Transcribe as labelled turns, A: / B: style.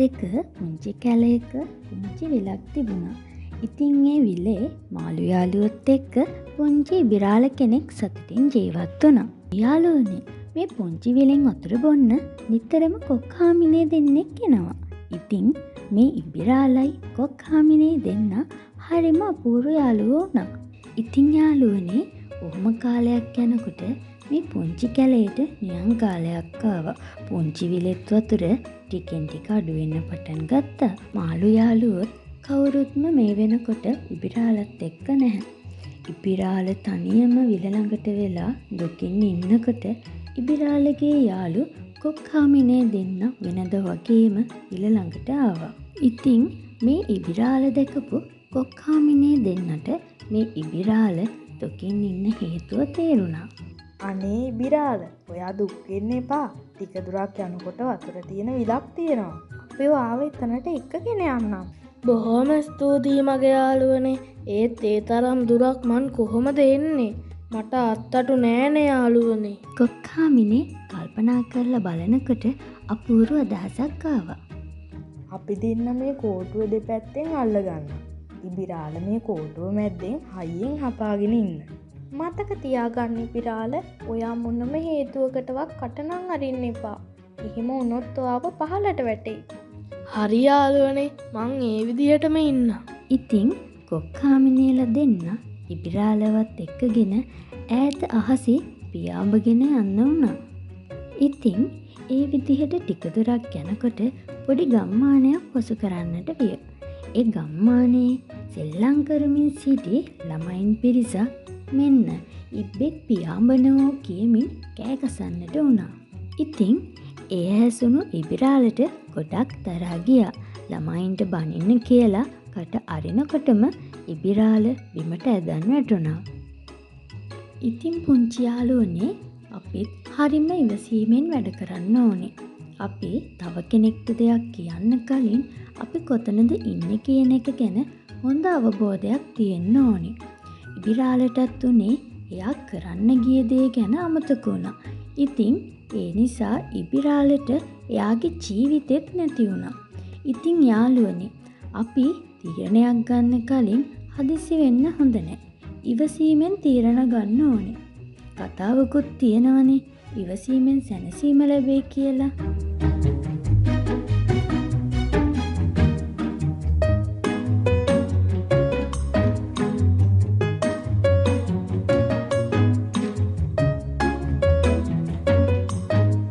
A: එක පුංචි කැලයක පුංචි විලක් තිබුණා. ඉතින් ඒ විලේ මාළු යාළුවොත් එක්ක පුංචි ඉබිරාල කෙනෙක් සතුටින් ජීවත් වුණා. යාළුවනේ මේ පුංචි විලෙන් වතුර බොන්න නිතරම කොක්හාමිනේ දෙන්නෙක් එනවා. ඉතින් මේ ඉබිරාලයි කොක්හාමිනේ දෙන්න හරිම අපූර්ව යාළුවෝ වුණා. ඉතින් යාළුවනේ ඔහොම කාලයක් යනකොට මේ පුංචි කැලේට නියං කාලයක් ආවා. පුංචි විලෙත් වතුර ටිකෙන් ටික අඩු වෙන්න පටන් ගත්තා. මාළු යාළුවොත් කවුරුත්ම මේ වෙනකොට ඉබිරාලත් එක්ක නැහැ. ඉබිරාල තනියම විල ළඟට වෙලා දුකින් ඉන්නකොට ඉබිරාලගේ යාළු කොක්හාමිනේ දෙන්න වෙනද වගේම විල ළඟට ආවා. ඉතින් මේ ඉබිරාල දැකපු කොක්හාමිනේ දෙන්නට මේ ඉබිරාල දුකින් ඉන්න හේතුව තේරුණා.
B: අනේ ඉබිරාල, ඔයා දුක් වෙන්න එපා. ටික දුරක් යනකොට වතුර තියෙන විලක් තියෙනවා. අපි ආව එතනට එක්කගෙන යන්නම්.
C: බොහොම ස්තුතියි මගේ යාළුවනේ. ඒත් ඒ තරම් දුරක් මං කොහොමද එන්නේ? මට අත්තටු නෑනේ යාළුවනේ.
A: කොක්හාමිනේ කල්පනා කරලා බලනකොට අපූර්ව අදහසක් ආවා.
B: අපි දෙන්න මේ කෝටුව දෙපැත්තෙන් අල්ලගන්න. ඉබිරාල මේ කෝටුව මැද්දෙන් හයියෙන් හපාගෙන ඉන්න. මතක තියාගන්න ඉබිරාල, ඔයා මොනම හේතුවකටවත් කටනම් අරින්න එපා. එහෙම වුණොත් ඔයාව පහලට වැටෙයි.
C: හරි යාළුවනේ, මං ඒ විදිහටම ඉන්න.
A: ඉතින් කොක්හාමිනේලා දෙන්න ඉබිරාලවත් එක්කගෙන ඈත අහසේ පියාඹගෙන යන්න වුණා. ඉතින් ඒ විදිහට ටික දුරක් යනකොට පොඩි ගම්මානයක් පසු කරන්නට විය. ඒ ගම්මානයේ සෙල්ලම් කරමින් සිටි ළමයින් පිරිසක් මෙන්න ඉබ්බෙක් පියාඹනෝ කියමින් කෑ ගසන්නට වුණා. ඉතින් ඒ ඇසුණු ඉබිරාලට ගොඩක් තරහා ගියා. ළමයින්ට බනින්න කියලා කට අරිනකොටම ඉබිරාල බිමට ඇදන් වැටුණා. ඉතින් පුංචි යාළුවනේ, අපිත් හරිම ඉවසීමෙන් වැඩ කරන්න ඕනේ. අපි තව කෙනෙක්ට දෙයක් කියන්න කලින් අපි කොතනද ඉන්නේ කියන එක ගැන හොඳ අවබෝධයක් තියෙන්න ඕනේ. ඉබිරාලටත් උනේ එයා කරන්න ගිය දේ ගැන අමතක වුණා. ඉතින් ඒ නිසා ඉබිරාලට එයාගේ ජීවිතෙත් නැති වුණා. ඉතින් යාළුවනේ, අපි තීරණයක් ගන්න කලින් හදිසි වෙන්න හොඳ නැහැ. ඉවසීමෙන් තීරණ ගන්න ඕනේ. කතාවකුත් තියෙනවනේ, ඉවසීමෙන් සැනසීම ලැබෙයි කියලා.